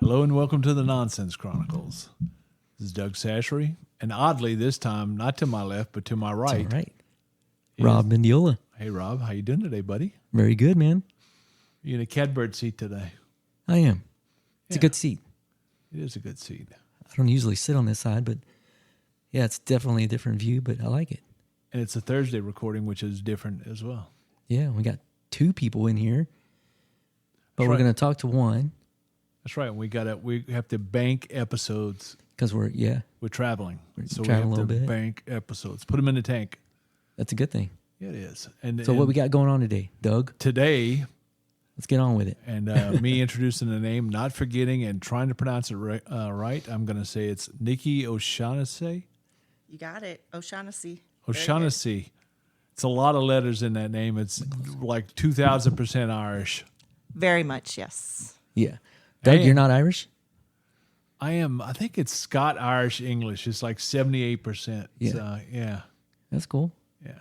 Hello and welcome to the Nonsense Chronicles. This is Doug Sashery, and oddly this time, not to my left, but to my right. All right. Rob Mendiola. Hey Rob, how you doing today, buddy? Very good, man. You're in a catbird seat today. I am. It's a good seat. It is a good seat. I don't usually sit on this side, but yeah, it's definitely a different view, but I like it. And it's a Thursday recording, which is different as well. Yeah, we got two people in here, but That's we're right. going to talk to one That's right. We have to bank episodes. because we're traveling. So we traveling have a little to bit. bank episodes. Put them in the tank. That's a good thing. Yeah, it is. And So what we got going on today, Doug? today, Let's get on with it. and me introducing the name, not forgetting and trying to pronounce it right, I'm going to say it's Nikki O'Shaughnessy. You got it. O'Shaughnessy. O'Shaughnessy. It's a lot of letters in that name. It's like 2,000% Irish. Very much, yes. Yeah. Doug, Hey. you're not Irish? I am. I think it's Scott Irish English. It's like 78%. Yeah. So, yeah. That's cool. Yeah.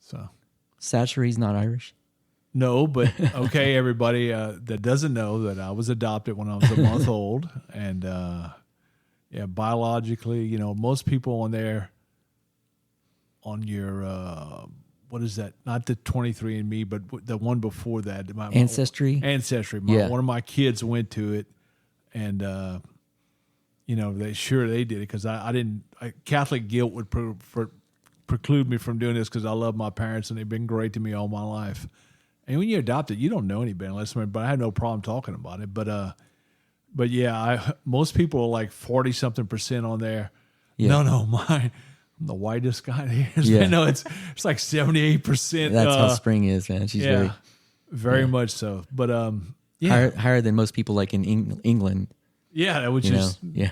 So Sashery's not Irish? no, but okay, everybody that doesn't know that I was adopted when I was a month old, and yeah, biologically, most people on there, on your what is that? Not the 23andMe, but the one before that, Ancestry? Ancestry. Yeah. One of my kids went to it, and they did it because I didn't. Catholic guilt would preclude me from doing this because I love my parents and they've been great to me all my life. And when you're adopted, you don't know any better. But I had no problem talking about it. But yeah, most people are like 40-something% on there. Yeah. No, I'm the whitest guy there is. Yeah. No, it's like 78%. That's how Spring is, man. She's very much so. But yeah, higher than most people like in England. yeah, that was You just know? Yeah.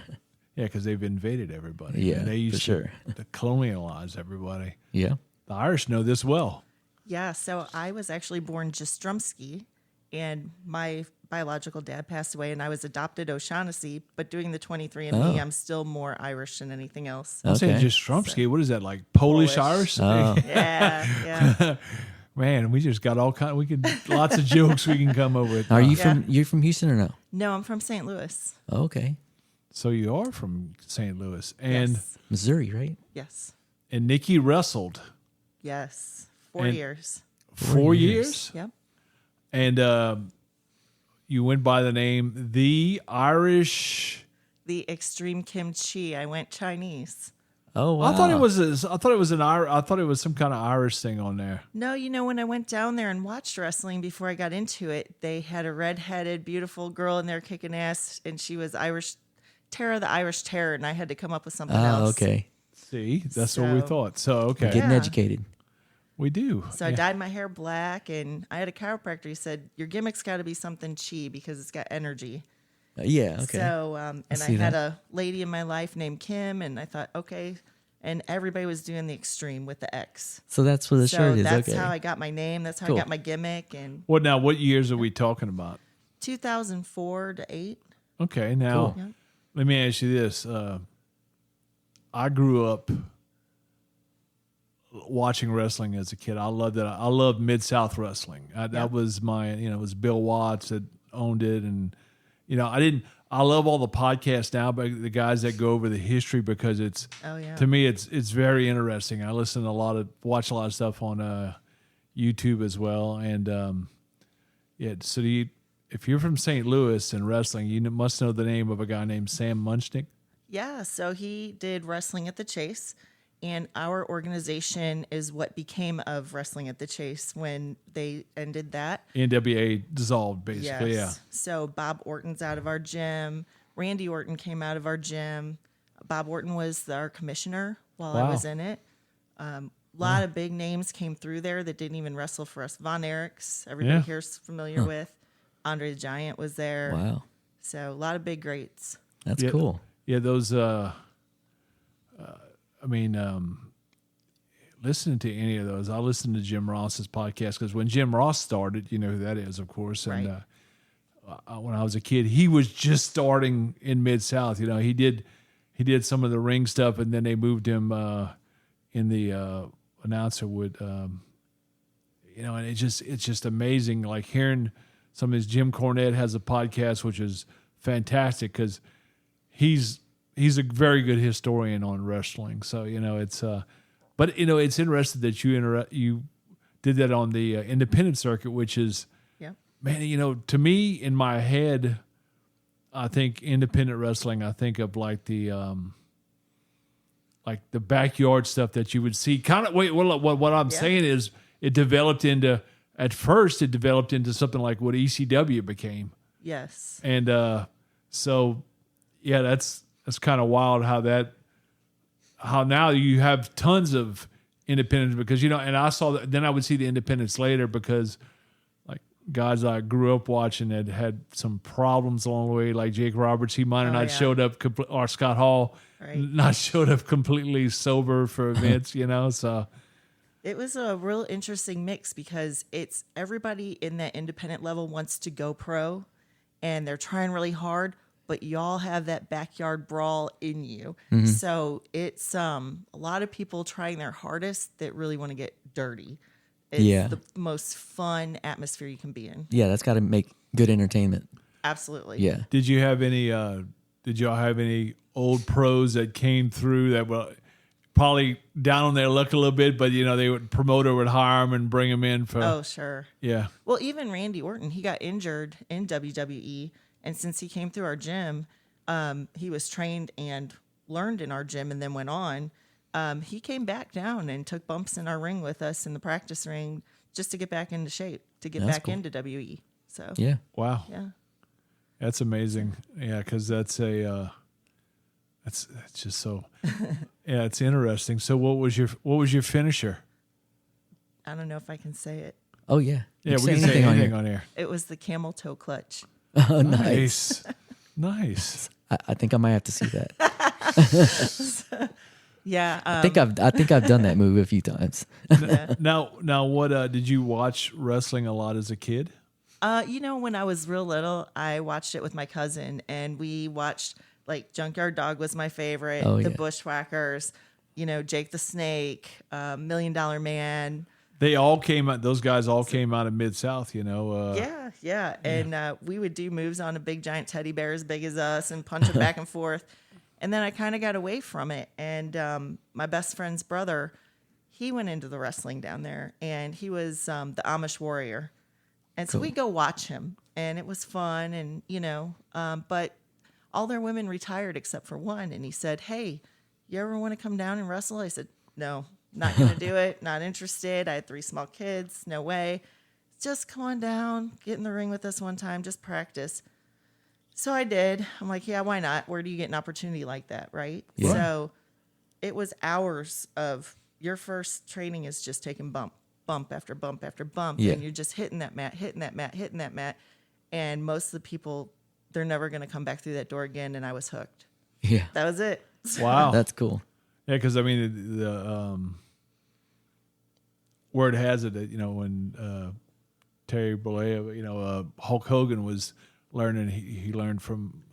yeah, because they've invaded everybody. Yeah, and they used for sure. to colonialize everybody. Yeah. The Irish know this well. Yeah, so I was actually born Jastrumsky, and my biological dad passed away, and I was adopted O'Shaughnessy, but doing the 23andMe, I'm still more Irish than anything else. I'm saying Okay. just Trumpsky. What is that, like Polish Irish? Oh. Yeah. Man, we just got all kind. Lots of jokes we can come up with. Are you Yeah. you're from Houston or no? No, I'm from St. Louis. Oh, okay. So you are from St. Louis, and Yes. Missouri, right? Yes. Nikki wrestled Yes. 4 And- years. 4 years, Yep. and you went by the name the Irish. The extreme kimchi. I went Chinese. Oh, wow. I thought it was some kind of Irish thing on there. No, when I went down there and watched wrestling before I got into it, they had a red-headed, beautiful girl in there kicking ass, and she was Irish, Tara the Irish Terror, and I had to come up with something Oh, else. okay. See, that's what we So- thought. So okay, Getting Yeah. educated. we do. So I dyed my hair black, and I had a chiropractor. He said, your gimmick's got to be something chi because it's got energy. Yeah, okay. So, and I see had that. a lady in my life named Kim, and I thought, okay. And everybody was doing the extreme with the X. So that's what the So shirt is. that's Okay. how I got my name. That's how Cool. I got my gimmick. And What years are we talking about? 2004 to 8. Okay, now Cool. Yeah. let me ask you this. I grew up watching wrestling as a kid. I loved it. I loved Mid-South wrestling. That was my, it was Bill Watts that owned it. And, I love all the podcasts now, but the guys that go over the history because it's, Oh, yeah. to me, it's very interesting. I listen to watch a lot of stuff on YouTube as well. And, so if you're from St. Louis and wrestling, you must know the name of a guy named Sam Munchnick. Yeah, so he did Wrestling at the Chase, and our organization is what became of Wrestling at the Chase when they ended that. NWA dissolved, basically, Yes. So Bob Orton's out of our gym. Randy Orton came out of our gym. Bob Orton was our commissioner while Wow. I was in it. A lot of big names came through there that didn't even wrestle for us. Von Erichs, everybody Yeah. here's familiar with. Andre the Giant was there. Wow. So a lot of big greats. That's Yeah. cool. Yeah, those. Listening to any of those, I listened to Jim Ross's podcast because when Jim Ross started, you know who that is, of course. And Right. when I was a kid, he was just starting in Mid-South. He did some of the ring stuff, and then they moved him in the announcer would. And it's just amazing, like hearing some of his. Jim Cornette has a podcast which is fantastic because he's a very good historian on wrestling. So it's but it's interesting that you did that on the independent circuit, which is man, to me in my head, I think independent wrestling. I think of like the backyard stuff that you would see. Kind of what I'm saying is it developed into something like what ECW became. Yes. And so that's kind of wild how now you have tons of independents because and I saw that. Then I would see the independents later because like guys I grew up watching had some problems along the way, like Jake Roberts. He might have not showed up, or Scott Hall not showed up completely sober for events. So it was a real interesting mix because it's everybody in that independent level wants to go pro, and they're trying really hard. But y'all have that backyard brawl in you. Mm-hmm. So it's a lot of people trying their hardest that really want to get dirty. It's the most fun atmosphere you can be in. Yeah, that's got to make good entertainment. Absolutely. Yeah. Did y'all have any old pros that came through that were probably down on their luck a little bit, but promoter would hire them and bring them in for? Oh, sure. Yeah. Well, even Randy Orton, he got injured in WWE. And since he came through our gym, he was trained and learned in our gym and then went on. He came back down and took bumps in our ring with us in the practice ring just to get back into shape, to get back into WE. So Wow. Yeah. That's amazing. Yeah, because that's that's just so it's interesting. So what was your finisher? I don't know if I can say it. Oh yeah. Yeah, we can say anything on air. It was the camel toe clutch. Oh, nice. Nice. I think I might have to see that. Yeah. I think I've done that move a few times. Now, what did you watch wrestling a lot as a kid? When I was real little, I watched it with my cousin, and we watched like Junkyard Dog was my favorite, the Bushwhackers, Jake the Snake, $1 Million Man. They all came out. Those guys all came out of Mid-South, Yeah. And we would do moves on a big giant teddy bear as big as us and punch it back and forth. And then I kind of got away from it. And my best friend's brother, he went into the wrestling down there, and he was the Amish warrior. And so we go watch him, and it was fun. And, but all their women retired except for one. And he said, "Hey, you ever want to come down and wrestle?" I said, "No. Not going to do it. Not interested. I had 3 small kids. No way. Just come on down. Get in the ring with us one time. Just practice." So I did. I'm like, yeah, why not? Where do you get an opportunity like that, right? Yeah. So it was hours of your first training is just taking bump after bump after bump. Yeah. And you're just hitting that mat. And most of the people, they're never going to come back through that door again. And I was hooked. Yeah. That was it. Wow. That's cool. Yeah, because the word has it that when Terry Bollea, Hulk Hogan was learning, he learned from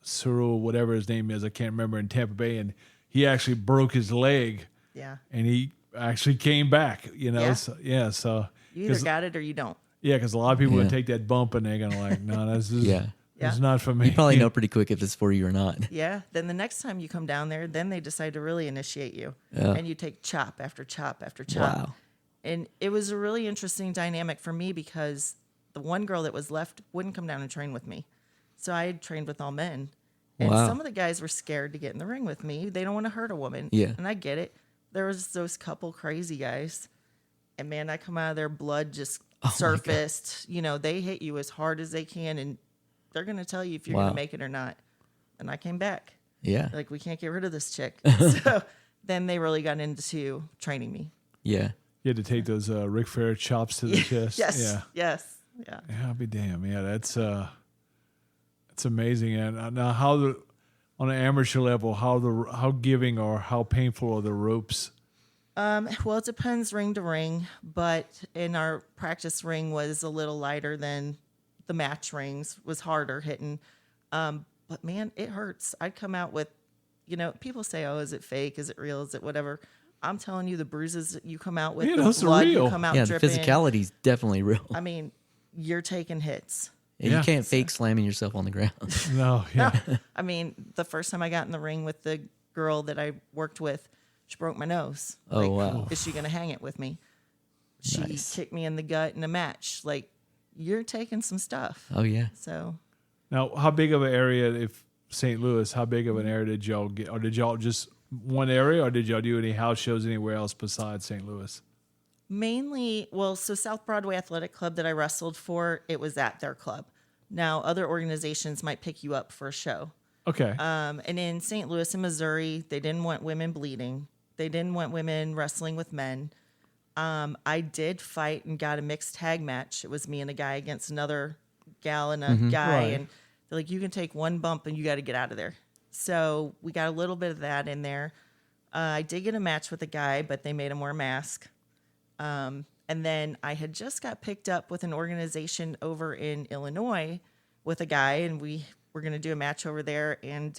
Cyril, whatever his name is, I can't remember, in Tampa Bay, and he actually broke his leg. Yeah, and he actually came back. Yeah. So you either got it or you don't. Yeah, because a lot of people would take that bump and they're gonna like, no, this is it's not for me. You probably know pretty quick if it's for you or not. Yeah. Then the next time you come down there, then they decide to really initiate you, and you take chop after chop after chop. Wow. And it was a really interesting dynamic for me because the one girl that was left wouldn't come down and train with me. So I had trained with all men. And some of the guys were scared to get in the ring with me. They don't want to hurt a woman. Yeah. And I get it. There was those couple crazy guys. And man, I come out of there, blood just surfaced. They hit you as hard as they can, and they're going to tell you if you're going to make it or not. And I came back. Yeah. Like, we can't get rid of this chick. So then they really got into training me. Yeah. You had to take those Ric Flair chops to the chest. Yes. Yeah. Yes. Yeah. Yeah, I'll be damned. Yeah, that's amazing. And now, on an amateur level, how giving or how painful are the ropes? Well, it depends ring to ring, but in our practice ring was a little lighter than the match rings, was harder hitting. But man, it hurts. I'd come out with, people say, "Oh, is it fake? Is it real? Is it whatever?" I'm telling you, the bruises that you come out with, the blood real. you come out the dripping. physicality is definitely real. I mean, you're taking hits. Yeah, you can't fake slamming yourself on the ground. No, yeah. I mean, the first time I got in the ring with the girl that I worked with, she broke my nose. Oh, wow. Is she going to hang it with me? She Nice. kicked me in the gut in a match. Like, you're taking some stuff. Oh, yeah. So, Now, how big of an area, if St. Louis, how big of an area did y'all get? Or did y'all just one area, or did y'all do any house shows anywhere else besides St. Louis? mainly, well, so South Broadway Athletic Club that I wrestled for, it was at their club. Now, other organizations might pick you up for a show. Okay. And in St. Louis and Missouri, they didn't want women bleeding. They didn't want women wrestling with men. I did fight and got a mixed tag match. It was me and a guy against another gal and a guy. Right. And they're like, you can take one bump and you got to get out of there. So we got a little bit of that in there. I did get a match with a guy, but they made him wear a mask. And then I had just got picked up with an organization over in Illinois with a guy, and we were going to do a match over there. And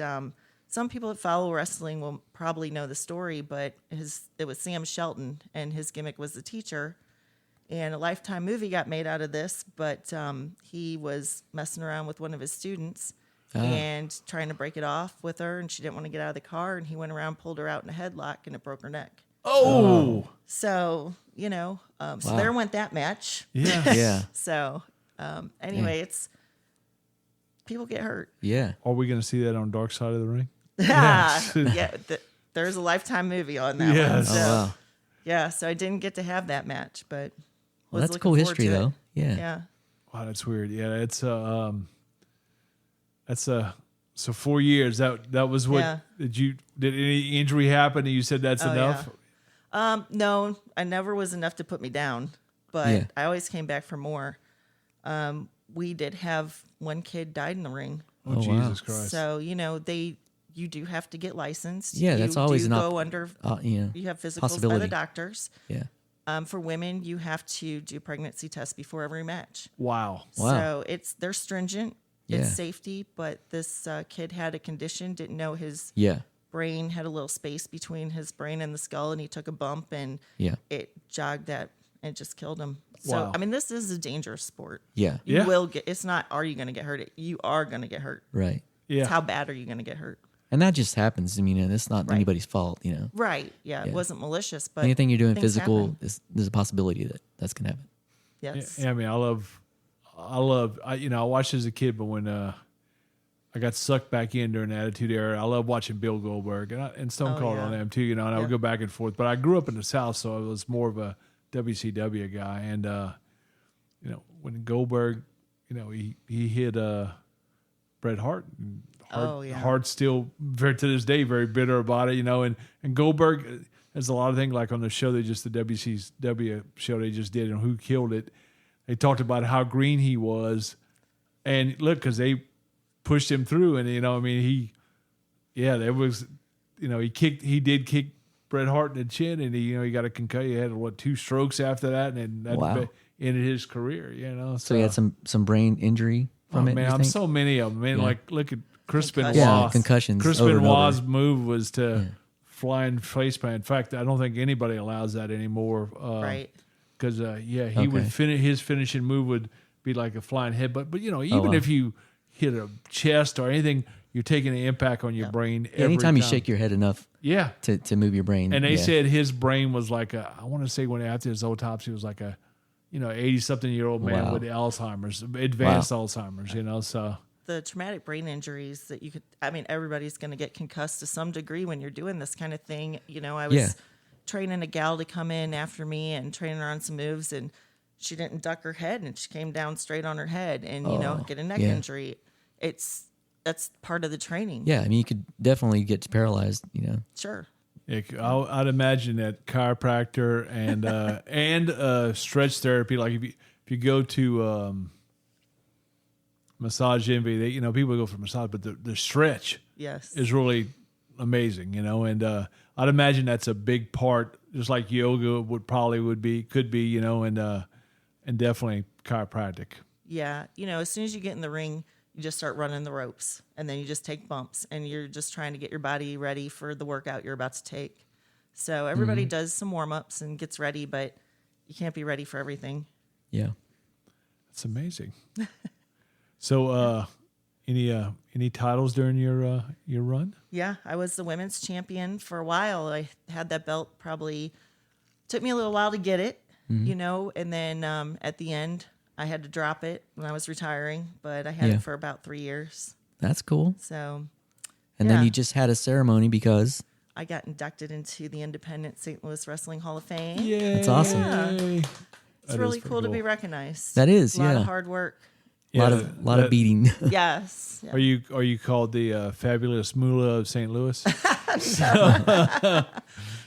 some people that follow wrestling will probably know the story, but it was Sam Shelton, and his gimmick was the teacher. And a Lifetime movie got made out of this, but he was messing around with one of his students and trying to break it off with her, and she didn't want to get out of the car, and he went around, pulled her out in a headlock, and it broke her neck. Oh. So, so there went that match. Yeah. Yeah. So, anyway, it's people get hurt. Yeah. Are we going to see that on Dark Side of the Ring? There's a Lifetime movie on that one. Yes. So, Oh, wow. yeah, so I didn't get to have that match, but Well, was that's looking cool forward history, to it. though. Yeah. Yeah. Wow, that's weird. Yeah, so 4 years. That was what Yeah. did any injury happen and you said that's enough? No, I never was enough to put me down, but Yeah. I always came back for more. We did have one kid died in the ring. Oh, wow. Jesus Christ. So, you do have to get licensed. Yeah, that's always you an go under, you have physicals by possibility. the doctors. Yeah. For women, you have to do pregnancy tests before every match. Wow. Wow. So they're stringent. Yeah. It's safety, but this kid had a condition, didn't know his Yeah. brain had a little space between his brain and the skull, and he took a bump, and Yeah. it jogged that and just killed him. So, Wow. I mean, this is a dangerous sport. Yeah. You Yeah. will get, it's not, are you going to get hurt? You are going to get hurt. Right. Yeah. It's how bad are you going to get hurt? And that just happens. I mean, and it's not Right. anybody's fault, Right. Yeah. It Yeah. wasn't malicious, but Anything you're doing things physical, happen. there's a possibility that that's going to happen. Yes. Yeah, I mean, I watched as a kid, but when I got sucked back in during the Attitude Era, I love watching Bill Goldberg and Stone Oh, Cold yeah. on them too, and I would Yep. go back and forth. But I grew up in the South, so I was more of a WCW guy. And when Goldberg, he hit Bret Hart. And Oh, yeah. Hart's still very to this day very bitter about it, and Goldberg. There's a lot of things like on the show the WCW show they just did and Who Killed It. They talked about how green he was, and look, because they pushed him through, and he did kick Bret Hart in the chin, and he got a concussion. He had 2 strokes after that, and that Wow. ended his career. So you had some brain injury from it. Man, you I'm think? so many of them. Man, Yeah. like look at Chris Benoit. Concussions. Yeah, concussions Chris over and Benoit's over. move was to flying face plant. In fact, I don't think anybody allows that anymore. Right. Because he would Okay. finish his finishing move would be like a flying headbutt. But even wow. if you hit a chest or anything, you're taking an impact on your brain. Yeah, Every anytime you time. shake your head enough yeah. to move your brain. And they yeah. said his brain was like I want to say when after his autopsy it was like a 80-something-year-old man Wow. with Alzheimer's, advanced Alzheimer's. So The traumatic brain injuries that everybody's going to get concussed to some degree when you're doing this kind of thing. I was Yeah. training a gal to come in after me and training her on some moves, and she didn't duck her head, and she came down straight on her head, and get a neck yeah. injury. That's part of the training. Yeah, I mean, you could definitely get paralyzed. Sure. yeah, I'd imagine that chiropractor and stretch therapy. Like if you go to Massage Envy, people go for massage, but the stretch Yes. is really amazing, and I'd imagine that's a big part, just like yoga could be, and definitely chiropractic. Yeah. As soon as you get in the ring, you just start running the ropes, and then you just take bumps, and you're just trying to get your body ready for the workout you're about to take. So everybody does some warm-ups and gets ready, but you can't be ready for everything. Yeah. It's amazing. So, any titles during your run? Yeah, I was the women's champion for a while. I had that belt probably took me a little while to get it, and then at the end I had to drop it when I was retiring, but I had it for about 3 years. That's cool. So, and then you just had a ceremony because I got inducted into the Independent St. Louis Wrestling Hall of Fame. Yeah, that's awesome. Yeah. It's really cool to be recognized. That is, a lot of hard work. A lot of beating. Yes. Yeah. Are you called the fabulous Moolah of St. Louis?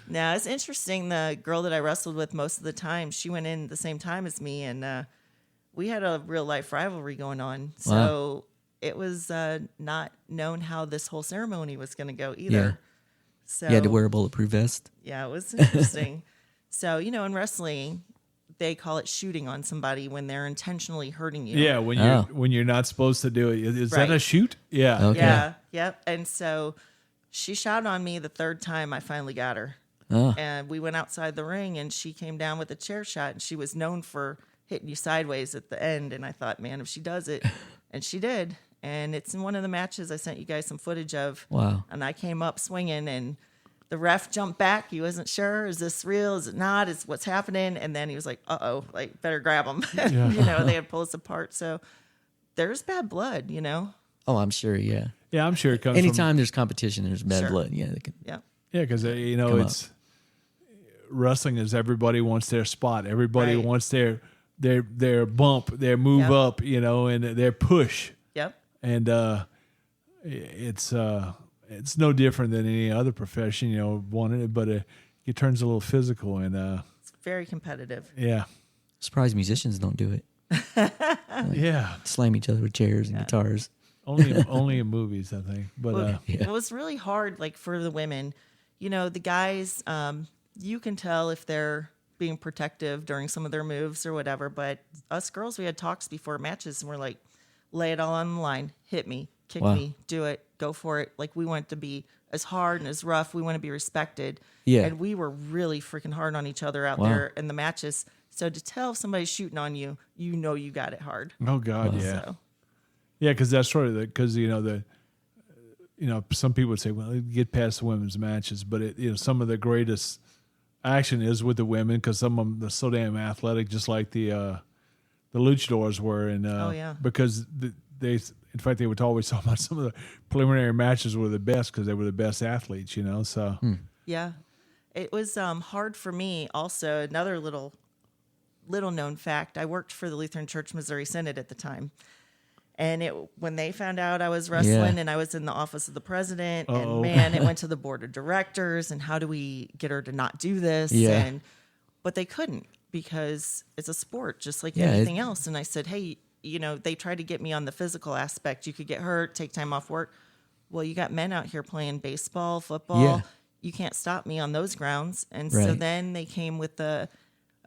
No, it's interesting. The girl that I wrestled with most of the time, she went in the same time as me, and we had a real life rivalry going on. So it was not known how this whole ceremony was going to go either. Yeah. So you had to wear a bulletproof vest. Yeah, it was interesting. So in wrestling, they call it shooting on somebody when they're intentionally hurting you. Yeah, when you're not supposed to do it. Is that a shoot? Yeah. Okay. Yeah. Yep. And so she shot on me the third time I finally got her. And we went outside the ring and she came down with a chair shot, and she was known for hitting you sideways at the end. And I thought, man, if she does it, and she did. And it's in one of the matches I sent you guys some footage of. Wow. And I came up swinging, and the ref jumped back. He wasn't sure. Is this real? Is it not? Is what's happening? And then he was like, uh-oh, like, better grab him. Yeah. They had pulled us apart. So there's bad blood, Oh, I'm sure, yeah. Yeah, I'm sure it comes Anytime there's competition, there's bad Sure. blood. Yeah, they can. Yeah. Yeah, because it's wrestling is everybody wants their spot. Everybody Right. wants their bump, their move up, and their push. Yep. And it's no different than any other profession, wanting it, but it turns a little physical, and It's very competitive. yeah, Surprised musicians don't do it. yeah, Slam each other with chairs and guitars. only in movies, I think. But Well, it was really hard, like, for the women. The guys, you can tell if they're being protective during some of their moves or whatever. But us girls, we had talks before matches, and we're like, lay it all on the line. Hit me. Kick me. Do it. Go for it. Like, we want to be as hard and as rough. We want to be respected. Yeah. And we were really freaking hard on each other out there in the matches. So to tell if somebody's shooting on you, you got it hard. oh god, yeah, So, yeah, because that's sort of because some people would say, well, get past the women's matches, but some of the greatest action is with the women because some of them are so damn athletic, just like the luchadors were, and because they in fact they would always talk about some of the preliminary matches were the best because they were the best athletes, so yeah. It was hard for me also. Another little known fact, I worked for the Lutheran Church Missouri Synod at the time. And when they found out I was wrestling and I was in the office of the president, and man, it went to the board of directors, and how do we get her to not do this? Yeah. But they couldn't because it's a sport just like anything else. And I said, hey, they tried to get me on the physical aspect. You could get hurt, take time off work. Well, you got men out here playing baseball, football. Yeah. You can't stop me on those grounds. And so then they came with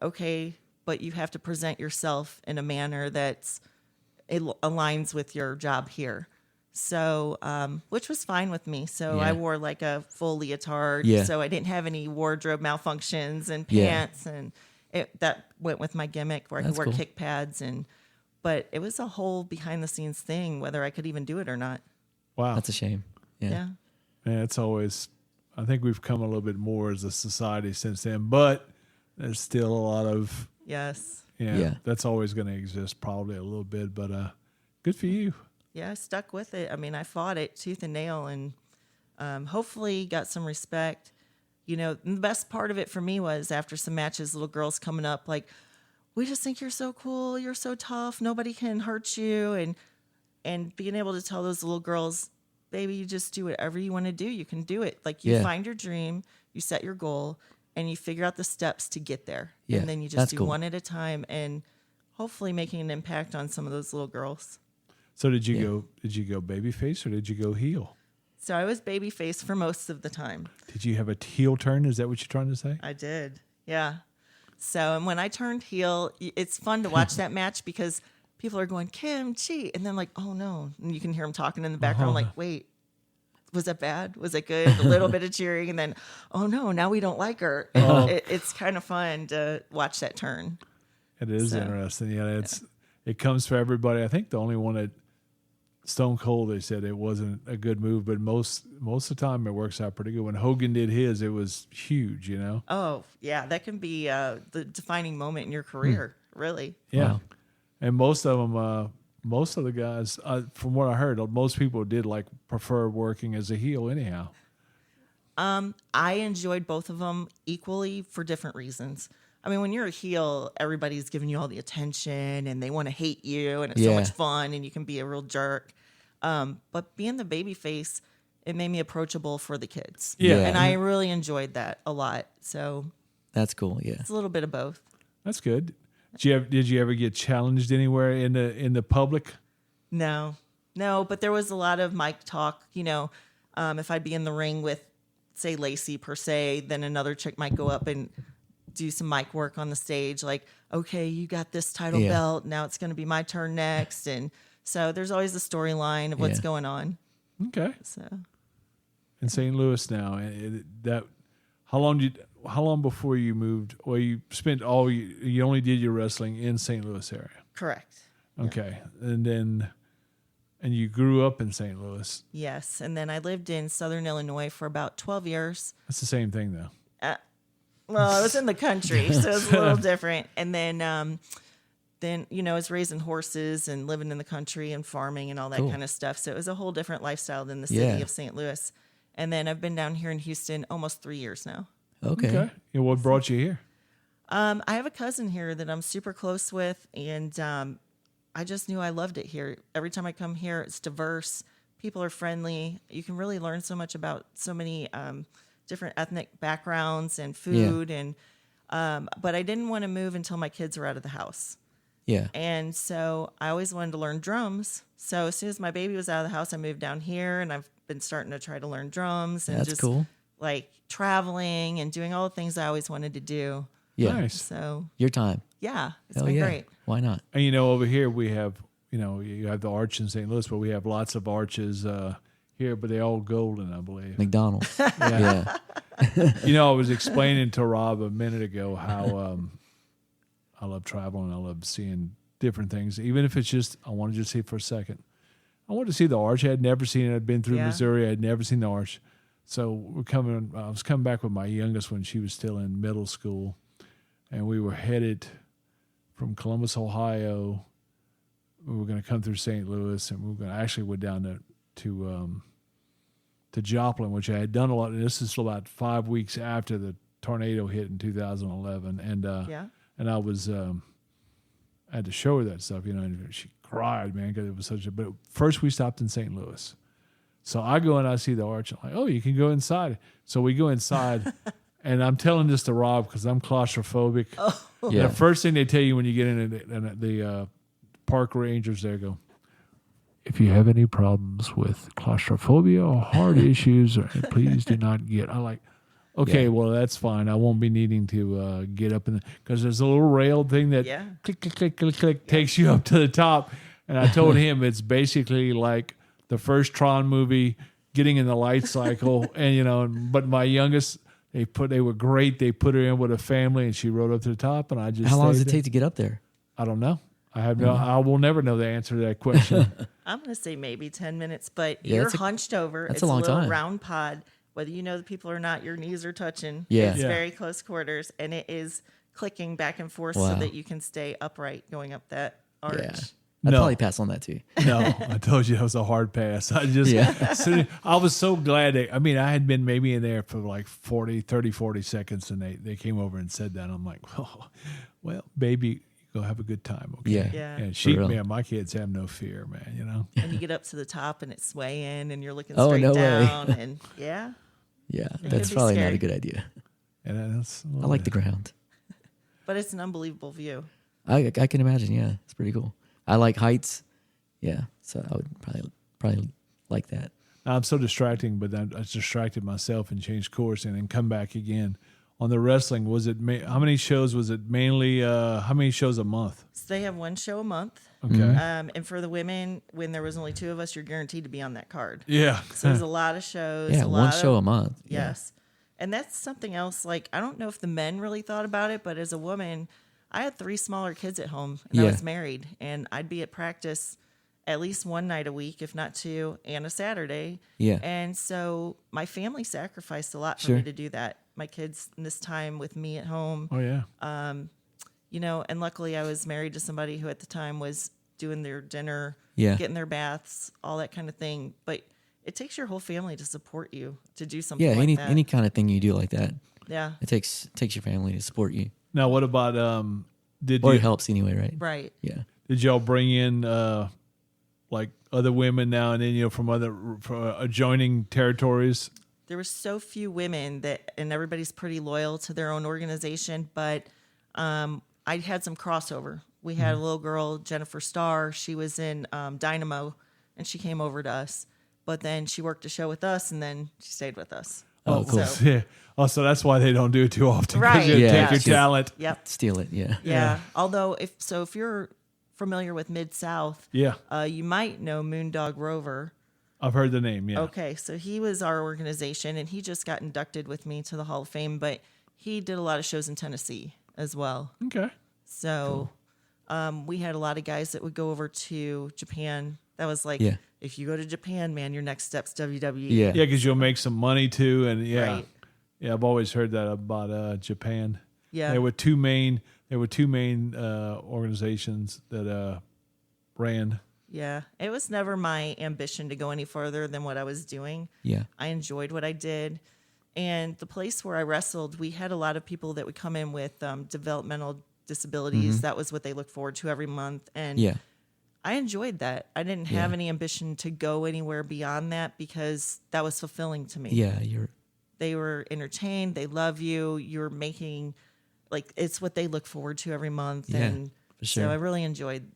okay, but you have to present yourself in a manner that's it aligns with your job here. So, which was fine with me. So I wore like a full leotard. Yeah. So I didn't have any wardrobe malfunctions and pants. And that went with my gimmick where I could wear kick pads. But it was a whole behind the scenes thing, whether I could even do it or not. wow, That's a shame. Yeah. man, it's always. I think we've come a little bit more as a society since then, but there's still a lot of Yes. Yeah. That's always going to exist, probably a little bit, but good for you. Yeah, I stuck with it. I mean, I fought it tooth and nail, and hopefully got some respect. The best part of it for me was after some matches, little girls coming up like, we just think you're so cool, you're so tough, nobody can hurt you, and being able to tell those little girls, baby, you just do whatever you want to do, you can do it. Like, you find your dream, you set your goal, and you figure out the steps to get there. Yeah, And then you just do one at a time, and hopefully making an impact on some of those little girls. So did you go babyface or did you go heel? So I was babyface for most of the time. Did you have a heel turn? Is that what you're trying to say? I did. Yeah. So, and when I turned heel, it's fun to watch that match because people are going, Kim, cheat. And then like, oh no. And you can hear them talking in the background like, wait, was that bad? Was it good? A little bit of cheering. And then, oh no, now we don't like her. And it's kind of fun to watch that turn. It is interesting. Yeah, it comes for everybody. I think the only one that Stone Cold, they said it wasn't a good move, but most of the time it works out pretty good. When Hogan did his, it was huge, you know? Oh, yeah. That can be the defining moment in your career, really. Yeah. Wow. And most of them, most of the guys, from what I heard, most people did like prefer working as a heel anyhow. I enjoyed both of them equally for different reasons. I mean, when you're a heel, everybody's giving you all the attention and they want to hate you, and it's so Yeah. much fun and you can be a real jerk. But being the baby face, it made me approachable for the kids. Yeah. And I really enjoyed that a lot. So That's cool. Yeah. it's a little bit of both. That's good. Did you ever get challenged anywhere in the public? No, but there was a lot of mic talk. You know, if I'd be in the ring with, say, Lacey per se, then another chick might go up and do some mic work on the stage. Like, okay, you got this title Yeah. belt. Now it's going to be my turn next. And so there's always the storyline of what's Yeah. going on. Okay. So In St. Louis now, how long before you moved? Well, you spent you only did your wrestling in St. Louis area. correct. Okay. And you grew up in St. Louis. Yes. And then I lived in Southern Illinois for about 12 years. That's the same thing though. Well, I was in the country, so it's a little different. And then I was raising horses and living in the country and farming and all that Cool. kind of stuff. So it was a whole different lifestyle than the city Yeah. of St. Louis. And then I've been down here in Houston almost 3 years now. Okay. And what brought you here? I have a cousin here that I'm super close with, and I just knew I loved it here. Every time I come here, it's diverse. People are friendly. You can really learn so much about so many different ethnic backgrounds and food. And but I didn't want to move until my kids were out of the house. Yeah. And so I always wanted to learn drums. So as soon as my baby was out of the house, I moved down here, and I've been starting to try to learn drums and That's just cool. like traveling and doing all the things I always wanted to do. Yeah. Nice. So Your time. yeah, it's Hell been yeah. great. Why not? And over here we have, you have the arch in St. Louis, but we have lots of arches here, but they're all golden, I believe. McDonald's. Yeah. I was explaining to Rob a minute ago how I love traveling. I love seeing different things, even if it's just I wanted to just see it for a second. I wanted to see the arch. I had never seen it. I'd been through Yeah. Missouri. I had never seen the arch. So I was coming back with my youngest when she was still in middle school, and we were headed from Columbus, Ohio. We were going to come through St. Louis, and we were going to actually went down to Joplin, which I had done a lot. And this is about 5 weeks after the tornado hit in 2011, and and I was I had to show her that stuff, and she cried, man, because it was such a. But first, we stopped in St. Louis. So I go and I see the arch. I'm like, oh, you can go inside. So we go inside, and I'm telling this to Rob because I'm claustrophobic. Yeah. The first thing they tell you when you get in the park rangers, they go, if you have any problems with claustrophobia or heart issues, please do not get. I'm like, okay, Yeah. well, that's fine. I won't be needing to get up because there's a little rail thing that click, click, click, click, click takes you up to the top. And I told him it's basically like the first Tron movie, getting in the light cycle. And, but my youngest, they were great. They put her in with a family, and she rode up to the top, and I just How long does stayed it take to get up there? I don't know. I will never know the answer to that question. I'm going to say maybe 10 minutes, but Yeah, you're that's a- hunched over. that's It's a long little time. round pod. Whether you know the people or not, your knees are touching. Yeah. It's Yeah. very close quarters, and it is clicking back and forth Wow. so that you can stay upright going up that arch. Yeah. I'd No. probably pass on that too. No, I told you it was a hard pass. I just, Yeah. I was so glad. I had been maybe in there for like 40 seconds, and they came over and said that. I'm like, well, baby, go have a good time. Okay. Yeah. Yeah. And real. my kids have no fear, man, And you get up to the top, and it's swaying, and you're looking Oh, straight no way. down. And yeah, Yeah. could That's be probably not scary. a good idea. And that's, I like the ground. but it's an unbelievable view. I can imagine. Yeah. It's pretty cool. I like heights. Yeah. So I would probably like that. I'm so distracting, but I distracted myself and changed course and then come back again. On the wrestling, was it how many shows was it mainly? How many shows a month? So they have one show a month. Okay. And for the women, when there was only two of us, you're guaranteed to be on that card. Yeah. So there's a lot of shows. Yeah. a One lot show of, a month. Yeah. Yes. And that's something else. Like, I don't know if the men really thought about it, but as a woman, I had 3 smaller kids at home, and I Yeah. was married, and I'd be at practice, at least one night a week, if not two, and a Saturday. Yeah. And so my family sacrificed a lot for Sure. me to do that. My kids, in this time with me at home, Oh yeah. you know, and luckily I was married to somebody who at the time was doing their dinner, Yeah. getting their baths, all that kind of thing. But it takes your whole family to support you to do something Yeah. like that. Any kind of thing you do like that, Yeah. it takes your family to support you, Now, what about did or you it helps anyway, right? Right. Yeah. did y'all bring in like other women now and then, you know, from adjoining territories? There were so few women that, and everybody's pretty loyal to their own organization, but I had some crossover. We had a little girl, Jennifer Starr. She was in Dynamo, and she came over to us. But then she worked a show with us, and then she stayed with us. Oh, cool. So, Yeah. Oh, so that's why they don't do it too often. 'Cause Right. you Yeah, take your it's- talent. yep. Steal it. Yeah. Yeah. Although, if you're familiar with Mid-South, Yeah. you might know Moondog Rover. I've heard the name. Yeah. Okay, so he was our organization, and he just got inducted with me to the Hall of Fame, but he did a lot of shows in Tennessee as well. Okay. So we had a lot of guys that would go over to Japan. That was like, Yeah. if you go to Japan, man, your next step's WWE. Yeah. Yeah, because you'll make some money too, and yeah, Right. yeah. I've always heard that about Japan. Yeah. There were two main organizations that ran. Yeah. It was never my ambition to go any further than what I was doing. Yeah. I enjoyed what I did. And the place where I wrestled, we had a lot of people that would come in with developmental disabilities. That was what they looked forward to every month. And Yeah. I enjoyed that. I didn't have Yeah. any ambition to go anywhere beyond that because that was fulfilling to me. Yeah. They were entertained. They love you. You're making, like, it's what they look forward to every month. Yeah, And for sure. so I really enjoyed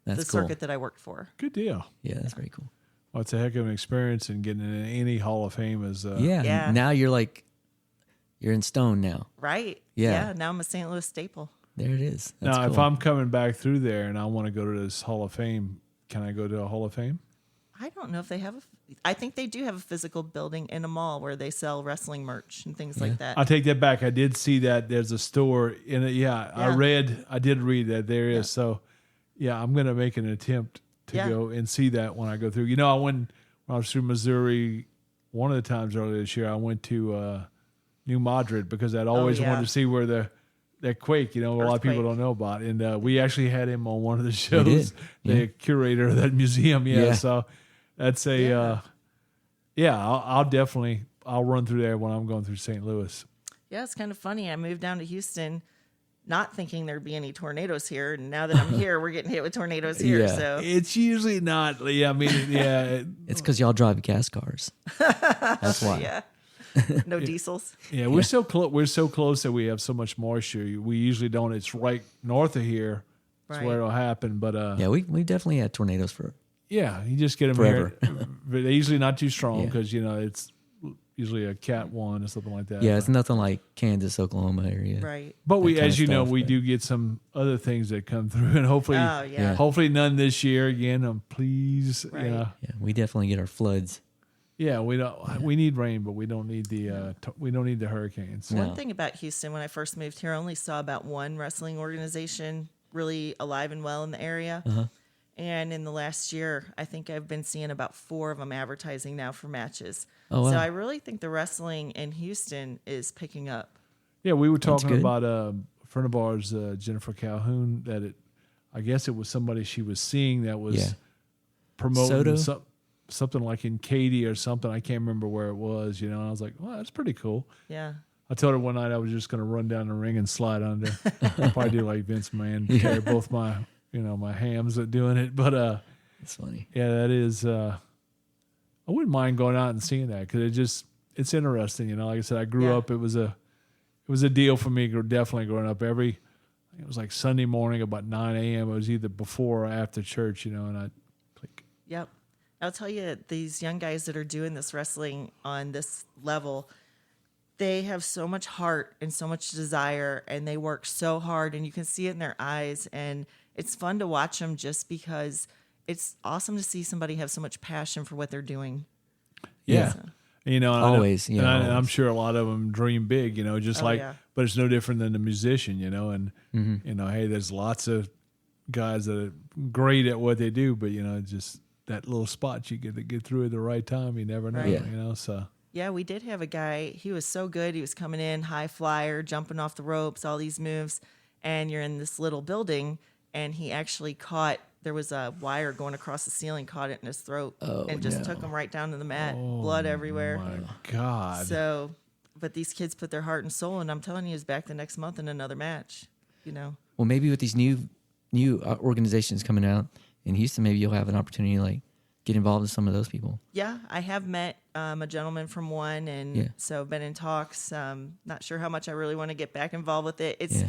That's the cool. circuit that I worked for. Good deal. Yeah. That's very cool. Well, it's a heck of an experience, and getting in any Hall of Fame is. Yeah. Yeah. Now you're in stone now. Right. Yeah. Now I'm a St. Louis staple. There it is. That's Now, cool. if I'm coming back through there and I want to go to this Hall of Fame, can I go to a Hall of Fame? I don't know if they have I think they do have a physical building in a mall where they sell wrestling merch and things like that. I take that back. I did see that there's a store in it. Yeah, Yeah. I did read that there is. So, yeah, I'm going to make an attempt to Yeah. go and see that when I go through. You know, when I was through Missouri, one of the times earlier this year, I went to New Madrid because I'd always yeah. wanted to see where that quake, you know, a lot of people Earthquake. don't know about. And we actually had him on one of the did? shows, the Yeah. curator of that museum. Yeah, Yeah. so that's a, I'll definitely, I'll run through there when I'm going through St. Louis. Yeah, it's kind of funny. I moved down to Houston not thinking there'd be any tornadoes here. And now that I'm here, we're getting hit with tornadoes here. Yeah. So It's usually not. Yeah, I mean, yeah, It's because y'all drive gas cars. That's why. yeah. No diesels. yeah. We're so close. We're so close that we have so much moisture. We usually don't. It's right north of here. That's Right. where it'll happen. But Yeah, we definitely had tornadoes for. yeah, you just get them Forever. here. But they're usually not too strong Yeah. because you know it's usually a Cat 1 or something like that. Yeah, it's nothing like Kansas, Oklahoma area. Right. But that we, kind as of you know, stuff, we but- do get some other things that come through, and hopefully, Oh, yeah. hopefully none this year again. Please, Right. you know. Yeah, we definitely get our floods. Yeah, we don't. We need rain, but we don't need the hurricanes. No. One thing about Houston, when I first moved here, I only saw about one wrestling organization really alive and well in the area. Uh-huh. And in the last year, I think I've been seeing about 4 of them advertising now for matches. Oh, wow. So I really think the wrestling in Houston is picking up. Yeah, we were talking good. about a friend of ours, Jennifer Calhoun. I guess it was somebody she was seeing that was Yeah. promoting Soto? something like in Katy or something. I can't remember where it was. You know, and I was like, well, that's pretty cool. Yeah. I told her one night I was just going to run down the ring and slide under. I'll probably do like Vince McMahon, carry both my hams at doing it. But It's funny. yeah, that is. I wouldn't mind going out and seeing that because it's interesting. You know, like I said, I grew Yeah. up. It was a deal for me. Definitely growing up. It was like Sunday morning about 9 a.m. It was either before or after church. You know, and I'd click. Yep. I'll tell you, these young guys that are doing this wrestling on this level, they have so much heart and so much desire, and they work so hard, and you can see it in their eyes. And it's fun to watch them just because it's awesome to see somebody have so much passion for what they're doing. Yeah. So, You know, and Always, I yeah, know, and I'm always. sure a lot of them dream big. You know, just Oh, like, yeah. but it's no different than the musician. You know, and Mm-hmm. you know, hey, there's lots of guys that are great at what they do, but just that little spot you get to get through at the right time. You never know, Right. So Yeah, we did have a guy. He was so good. He was coming in, high flyer, jumping off the ropes, all these moves. And you're in this little building, and he actually caught, there was a wire going across the ceiling, caught it in his throat, and just took him right down to the mat, blood everywhere. my God. So, but these kids put their heart and soul, and I'm telling you, he's back the next month in another match, Well, maybe with these new organizations coming out in Houston, maybe you'll have an opportunity to like get involved with some of those people. Yeah, I have met a gentleman from one, and so been in talks. Not sure how much I really want to get back involved with it. It's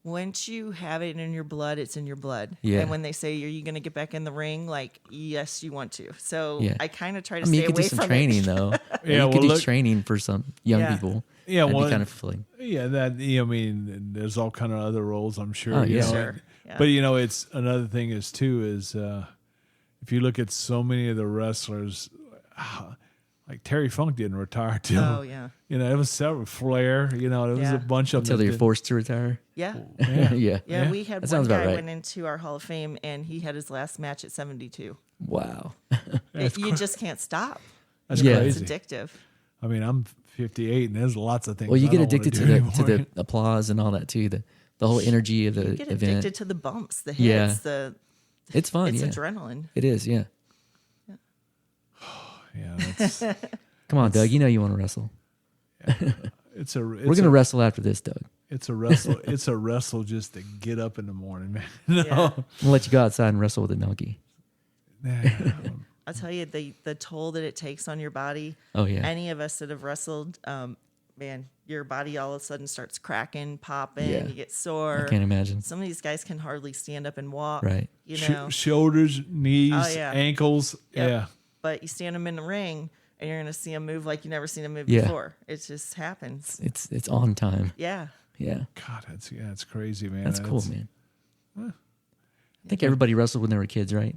once you have it in your blood, it's in your blood. Yeah. And when they say, "Are you going to get back in the ring?" Like, yes, you want to. So I kind of try to I mean, stay you could away do some from training it. though. Yeah, You could well, do training for some young people. Yeah, That'd well, be kind of fulfilling. Yeah, that I mean, there's all kind of other roles, I'm sure. Oh, yeah. Sure. Yeah. But it's another thing is too is if you look at so many of the wrestlers, like Terry Funk didn't retire till. Oh yeah. It was several Flair. There was a bunch of Until them. they're forced to retire. Yeah. Yeah. Yeah, we had That one sounds about guy right. went into our Hall of Fame, and he had his last match at 72. Wow. You just can't stop. That's Yeah. It's crazy. addictive. I mean, I'm 58, and there's lots of things. Well, you I get don't wanna addicted do to the anymore. applause and all that too. The whole energy of the You get event. addicted to the bumps, the Yeah. hits, It's fun. it's Yeah. adrenaline. It is. Yeah. Yeah, that's Come on, Doug. You know you want to wrestle. it's a. We're gonna wrestle after this, Doug. It's a wrestle. It's a wrestle just to get up in the morning, man. Yeah. I'm gonna let you go outside and wrestle with a donkey. I'll tell you the toll that it takes on your body. Oh yeah. Any of us that have wrestled, man, your body all of a sudden starts cracking, popping. Yeah. You get sore. I can't imagine. Some of these guys can hardly stand up and walk. Right. Shoulders, knees, Oh, yeah. ankles. Yep. Yeah. But you stand them in the ring, and you're going to see them move like you've never seen them move Yeah. before. It just happens. It's on time. Yeah. Yeah. God, it's crazy, man. That's cool, man. I think everybody wrestled when they were kids, right?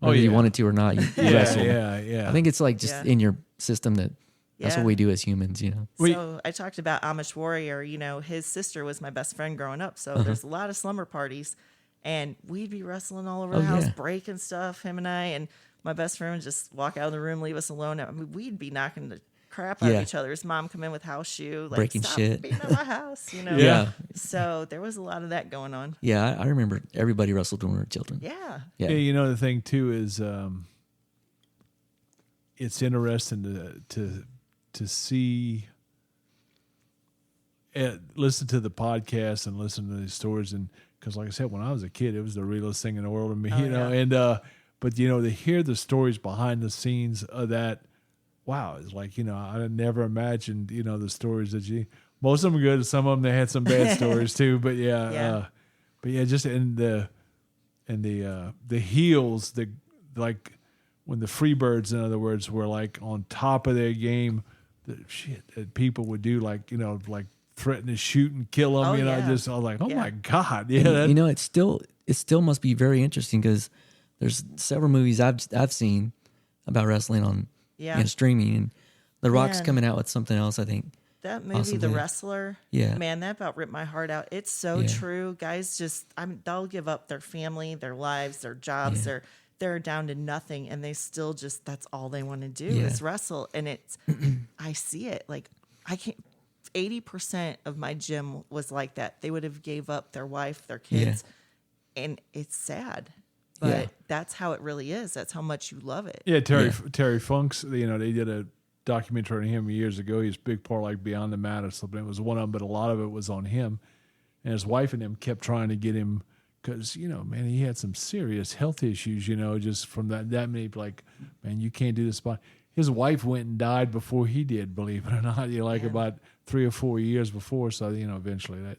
Oh, Whether you yeah. wanted to or not, you Yeah, wrestled. yeah. I think it's like just Yeah. in your system that that's Yeah. what we do as humans, you know. So I talked about Amish Warrior. His sister was my best friend growing up. So there's a lot of slumber parties, and we'd be wrestling all over the house, yeah. breaking stuff. Him and I, and my best friend would just walk out of the room, leave us alone. I mean, we'd be knocking the crap out Yeah. of each other. His mom come in with house shoe, like Breaking stop shit. beating up my house. Yeah. So there was a lot of that going on. Yeah, I remember everybody wrestled when we were children. Yeah. Yeah. Yeah, the thing too is it's interesting to see listen to the podcast and listen to these stories, and because like I said, when I was a kid, it was the realest thing in the world to me, and but to hear the stories behind the scenes of that, wow, it's like I never imagined the stories that most of them are good, some of them they had some bad stories too, but just in the heels, like when the Freebirds, in other words, were like on top of their game, the shit that people would do, like like threaten to shoot and kill them. Oh, I yeah. was like, oh Yeah. my God, And, it still must be very interesting because there's several movies I've seen about wrestling on streaming, and The Rock's Man. coming out with something else, I think. That movie, Possibly. The Wrestler, Yeah. man, that about ripped my heart out. It's so Yeah. true. Guys they'll give up their family, their lives, their jobs, they're down to nothing, and they still that's all they want to do is wrestle. And it's, I see it. Like, I can't, 80% of my gym was like that. They would have gave up their wife, their kids, and it's sad. But that's how it really is. That's how much you love it. Yeah, Terry Funk's. They did a documentary on him years ago. He was a big part, like Beyond the Mat or something. It was one of them, but a lot of it was on him. And his wife and him kept trying to get him because man, he had some serious health issues. Just from that many, like, man, you can't do this. His wife went and died before he did. Believe it or not, about 3 or 4 years before. So eventually that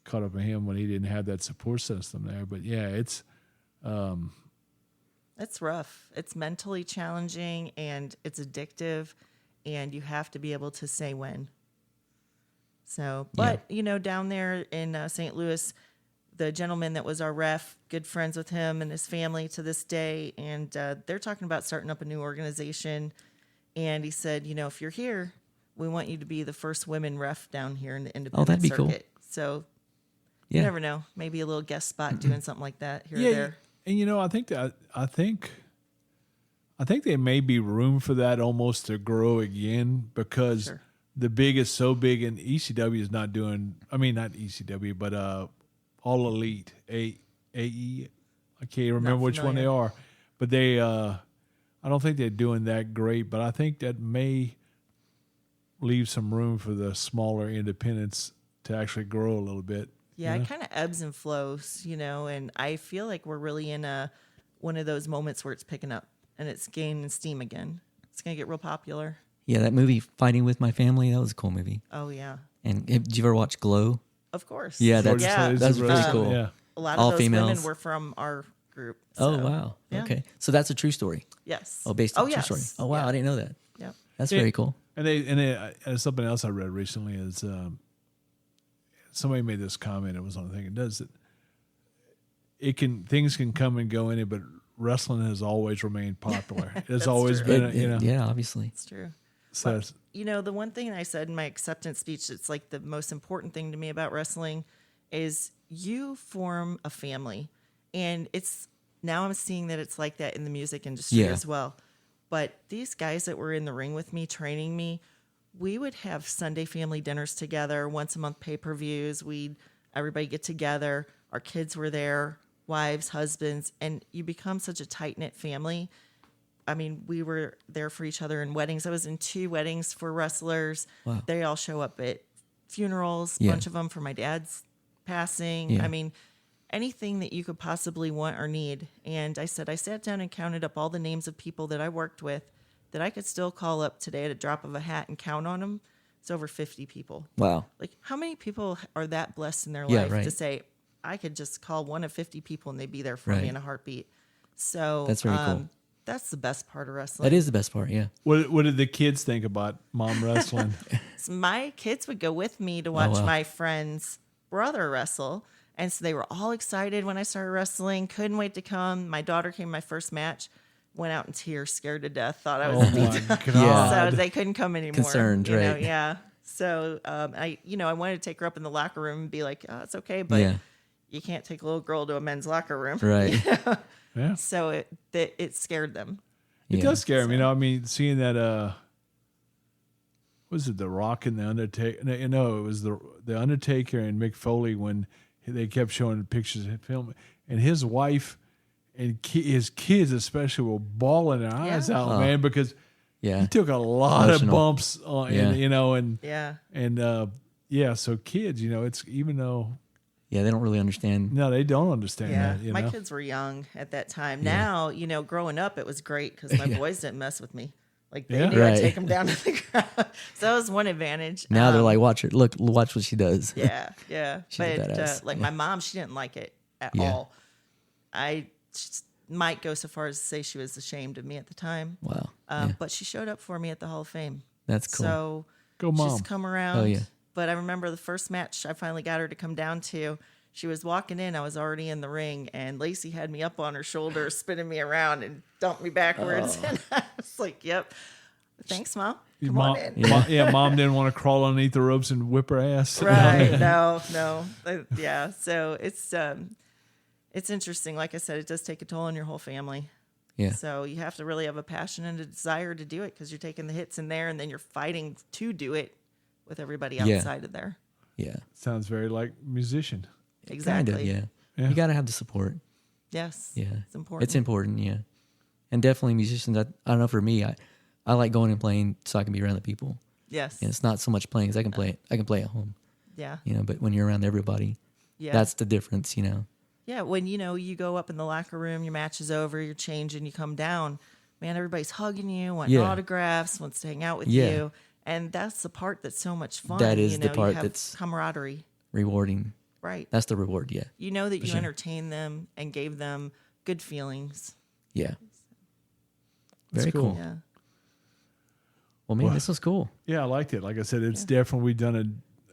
caught up with him when he didn't have that support system there. But yeah, it's. It's rough. It's mentally challenging, and it's addictive, and you have to be able to say when. So, but down there in St. Louis, the gentleman that was our ref, good friends with him and his family to this day, and they're talking about starting up a new organization. And he said, if you're here, we want you to be the first women ref down here in the independent that'd be cool. circuit. So You never know. Maybe a little guest spot doing something like that here or there. And I think there may be room for that almost to grow again because the big is so big, and ECW is not doing. I mean, not ECW, but All Elite AE. I can't remember which one they are, but they. I don't think they're doing that great, but I think that may leave some room for the smaller independents to actually grow a little bit. Yeah, it kind of ebbs and flows, and I feel like we're really in one of those moments where it's picking up and it's gaining steam again. It's going to get real popular. Yeah, that movie, Fighting With My Family, that was a cool movie. Oh, yeah. And did you ever watch Glow? Of course. Yeah, that's really cool. Yeah. A lot of those women were from our group. So, oh, wow. Yeah. Okay. So that's a true story. Yes. Oh, based on a true story. Oh, wow. I didn't know that. Yeah. That's very cool. And something else I read recently is somebody made this comment. It was on the thing. It does it. Things can come and go in it, but wrestling has always remained popular. It's always been, yeah, obviously, it's true. So, but, the one thing I said in my acceptance speech, it's like the most important thing to me about wrestling is you form a family, and now I'm seeing that it's like that in the music industry as well. But these guys that were in the ring with me, training me, we would have Sunday family dinners together, once a month pay-per-views. Everybody get together. Our kids were there, wives, husbands, and you become such a tight-knit family. I mean, we were there for each other in weddings. I was in 2 weddings for wrestlers. Wow. They all show up at funerals, a bunch of them for my dad's passing. Yeah. I mean, anything that you could possibly want or need. And I sat down and counted up all the names of people that I worked with that I could still call up today at a drop of a hat and count on them. It's over 50 people. Wow. Like, how many people are that blessed in their life right. to say, I could just call one of 50 people and they'd be there for me in a heartbeat. So that's very cool. That's the best part of wrestling. That is the best part, yeah. What did the kids think about mom wrestling? So my kids would go with me to watch my friend's brother wrestle. And so they were all excited when I started wrestling. Couldn't wait to come. My daughter came to my first match. Went out in tears, scared to death. Thought I was beat up. God. So they couldn't come anymore. Concerned, right? Yeah. So I wanted to take her up in the locker room and be like, oh, it's okay, but you can't take a little girl to a men's locker room, right? Yeah. So it scared them. It does scare me. I mean, seeing that. Was it The Rock and the Undertaker? No, it was the Undertaker and Mick Foley when they kept showing pictures of film, and his wife and his kids especially were bawling their eyes out, man, because he took a lot of bumps on, so kids, it's even though. Yeah, they don't really understand. No, they don't understand that. My kids were young at that time. Now, growing up, it was great because my boys didn't mess with me. Like they knew I'd take them down to the ground. So that was one advantage. Now they're like, watch what she does. Yeah. She's a badass. My mom, she didn't like it at all. I might go so far as to say she was ashamed of me at the time. Wow. But she showed up for me at the Hall of Fame. That's cool. So go mom. She's come around. Oh yeah. But I remember the first match I finally got her to come down to. She was walking in. I was already in the ring, and Lacey had me up on her shoulder, spinning me around and dumped me backwards. And I was like, "Yep, thanks, Mom. Come on in." Mom didn't want to crawl underneath the ropes and whip her ass. Right? No. Yeah. So it's interesting. Like I said, it does take a toll on your whole family. Yeah. So you have to really have a passion and a desire to do it because you're taking the hits in there, and then you're fighting to do it with everybody outside of there. Yeah. Sounds very like musician. Exactly. Kind of, yeah. You got to have the support. Yes. Yeah. It's important. It's important, yeah. And definitely musicians, I don't know, for me, I like going and playing so I can be around the people. Yes. And it's not so much playing because I can play at home. Yeah. But when you're around everybody, that's the difference, Yeah, when, you go up in the locker room, your match is over, you're changing, you come down, man, everybody's hugging you, wanting autographs, wants to hang out with you. And that's the part that's so much fun. That is the part you have that's camaraderie. Rewarding. Right. That's the reward, yeah. You know that you entertained them and gave them good feelings. Yeah. Very cool. Yeah. Well, man, this was cool. Yeah, I liked it. Like I said, it's definitely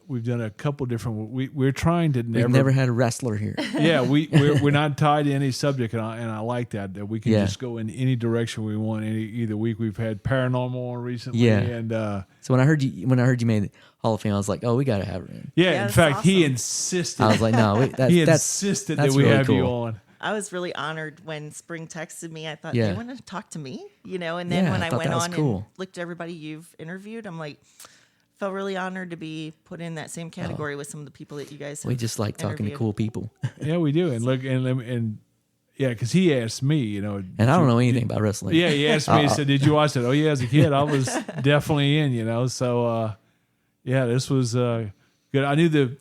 we've done a couple different. We're trying to We've never had a wrestler here. Yeah, we're not tied to any subject, and I like that we can just go in any direction we want. Either week we've had paranormal on recently, and so when I heard you made Hall of Fame, I was like, oh, we got to have her in. Yeah, in fact, awesome. He insisted. I was like, no, he insisted that we really have you on. I was really honored when Spring texted me. I thought, they want to talk to me, and then when I went on and looked at everybody you've interviewed, I'm like, felt really honored to be put in that same category with some of the people that you guys have We just like talking to cool people. Yeah, we do. And look, and yeah, because he asked me, and I don't know anything about wrestling. Yeah, he asked me, he said, did you watch it? Oh, yeah, as a kid, I was definitely in, so this was good. I knew the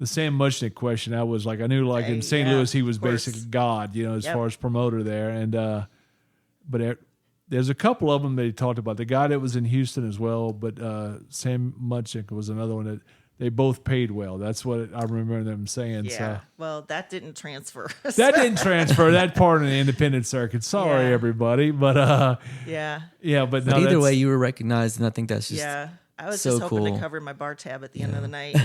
Sam Muchnick question. I was like, I knew like in St. Louis, he was basically God, as far as promoter there. And, but there's a couple of them that he talked about. The guy that was in Houston as well, but Sam Muchnick was another one that they both paid well. That's what I remember them saying. Yeah. So. Well, that didn't transfer. That didn't transfer. That part of the independent circuit. Sorry, everybody. But yeah. But either way, you were recognized, and I think that's just I was so just hoping cool. to cover my bar tab at the end of the night.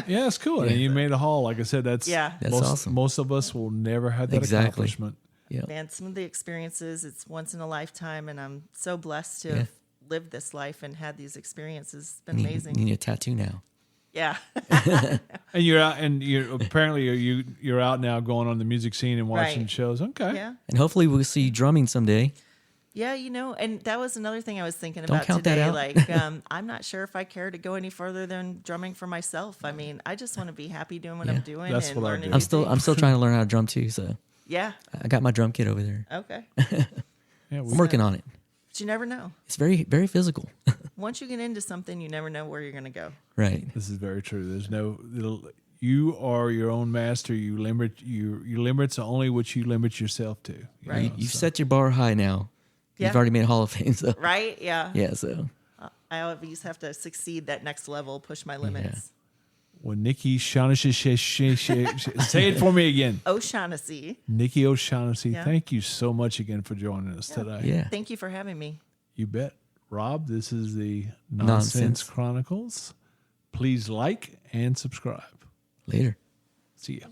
Yeah, it's cool. And you made a haul. Like I said, that's awesome. Most of us will never have that accomplishment. Yeah. Man, some of the experiences, it's once in a lifetime, and I'm so blessed to have lived this life and had these experiences. It's been amazing. You need a tattoo now. Yeah. And you're out, and you're out now, going on the music scene and watching shows. Okay. Yeah. And hopefully we'll see you drumming someday. Yeah, and that was another thing I was thinking about count today. That out. Like, I'm not sure if I care to go any further than drumming for myself. I mean, I just want to be happy doing what I'm doing and learning. I'm still trying to learn how to drum too. So yeah, I got my drum kit over there. Okay. I'm working on it. But you never know. It's very, very physical. Once you get into something, you never know where you're going to go. Right. This is very true. There's you are your own master. You limit your limits are only what you limit yourself to. Right. You've set your bar high now. You've already made a Hall of Fame. So. Right. Yeah. Yeah. So I always have to succeed that next level, push my limits. Yeah. Well, Nikki O'Shaughnessy, say it for me again. O'Shaughnessy. Nikki O'Shaughnessy. Yeah. Thank you so much again for joining us today. Yeah. Thank you for having me. You bet. Rob, this is the Nonsense Chronicles. Please like and subscribe. Later. See ya.